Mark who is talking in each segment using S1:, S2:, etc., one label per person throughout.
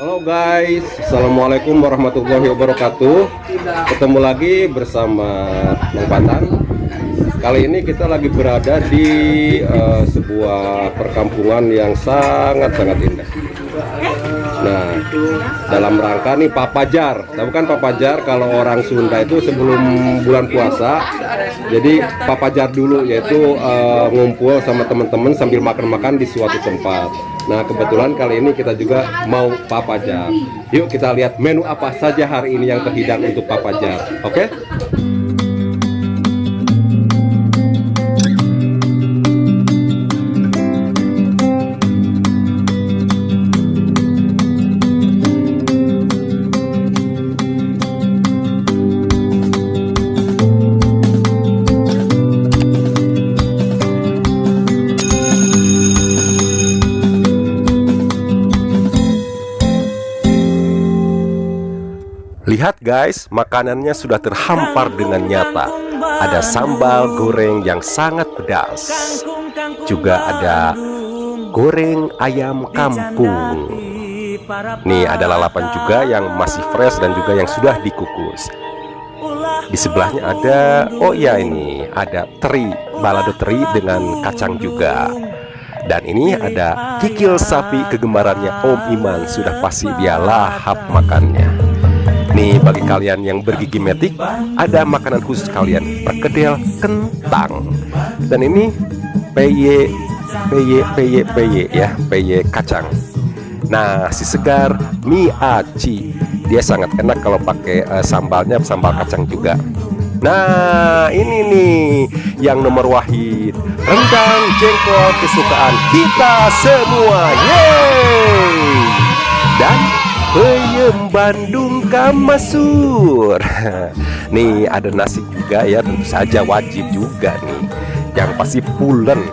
S1: Halo guys, assalamualaikum warahmatullahi wabarakatuh. Ketemu lagi bersama Bang Patan. Kali ini kita lagi berada di sebuah perkampungan yang sangat-sangat indah. Nah, dalam rangka nih Papajar. Tahu kan Papajar kalau orang Sunda itu sebelum bulan puasa. Jadi Papajar dulu, yaitu ngumpul sama teman-teman sambil makan-makan di suatu tempat. Nah, kebetulan kali ini kita juga mau Papajar. Yuk kita lihat menu apa saja hari ini yang terhidang untuk Papajar. Oke? Lihat guys, makanannya sudah terhampar dengan nyata. Ada sambal goreng yang sangat pedas. Juga ada goreng ayam kampung. Nih ada lalapan juga yang masih fresh dan juga yang sudah dikukus. Di sebelahnya ada, oh iya ini, ada teri, balado teri dengan kacang juga. Dan ini ada kikil sapi kegemarannya Om Iman. Sudah pasti dia lahap makannya. Nih bagi kalian yang bergigi metik, ada makanan khusus kalian, perkedel kentang. Dan ini peye ya, peye kacang. Nah, si segar mie aci. Dia sangat enak kalau pakai sambalnya, sambal kacang juga. Nah, ini nih yang nomor wahid, rendang jengkol kesukaan kita semua. Yeay! Dan peyem Bandung Kamasur. Nih ada nasi juga ya, tentu saja wajib juga nih. Yang pasti pulen.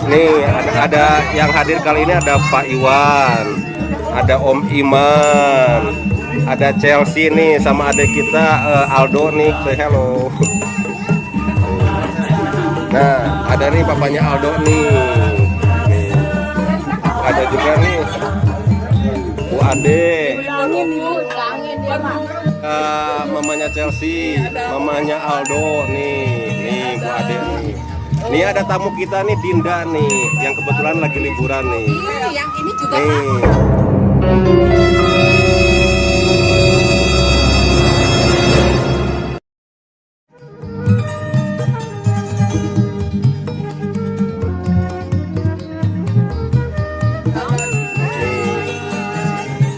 S1: Nih ada yang hadir kali ini, ada Pak Iwan, ada Om Iman, ada Chelsea nih sama adik kita Aldo nih. Say hello. Nah ada nih papanya Aldo nih. Ada juga nih Bu Ade, mamanya Chelsea, mamanya Aldo nih Bu Ade nih. Nih ada tamu kita nih, Dinda nih, yang kebetulan lagi liburan nih.
S2: Yang ini juga
S1: nih.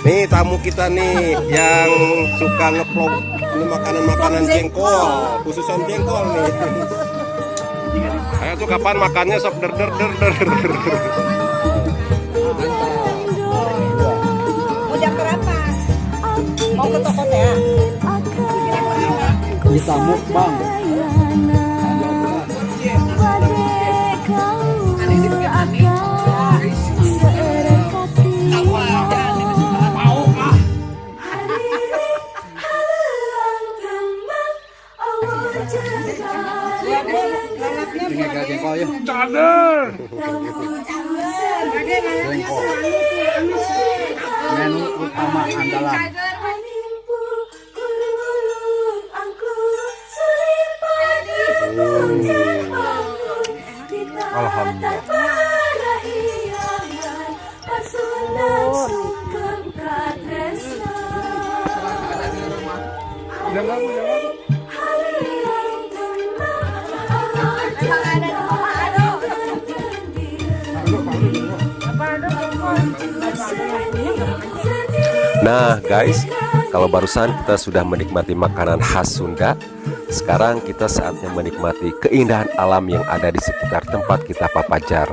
S1: Nih tamu kita nih yang suka ngeplok ini makanan-makanan jengkol, khususan jengkol nih. Ayo tuh kapan makannya sok der.
S2: udah berapa? Mau ke toko teh?
S3: Ini tamu bang. Jengkol ya.
S4: Cadar.
S3: Jengkol. Menu utama andalan. Alhamdulillah.
S1: Nah guys, kalau barusan kita sudah menikmati makanan khas Sunda, sekarang kita saatnya menikmati keindahan alam yang ada di sekitar tempat kita Papajar,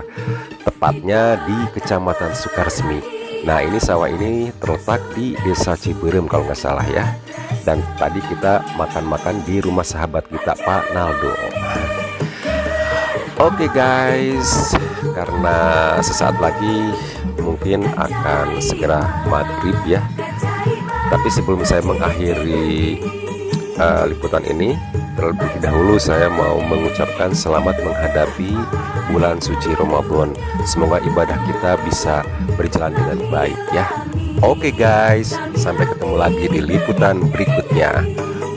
S1: tepatnya di Kecamatan Sukaresmi. Nah ini sawah ini terletak di Desa Ciberem kalau nggak salah ya. Dan tadi kita makan-makan di rumah sahabat kita Pak Naldo. Oke guys, karena sesaat lagi mungkin akan segera maghrib ya. Tapi sebelum saya mengakhiri liputan ini, Terlebih dahulu saya mau mengucapkan selamat menghadapi bulan suci Ramadan. Semoga ibadah kita bisa berjalan dengan baik ya. Oke guys, sampai ketemu lagi di liputan berikutnya.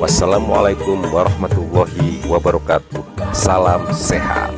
S1: Wassalamualaikum warahmatullahi wabarakatuh. Salam sehat.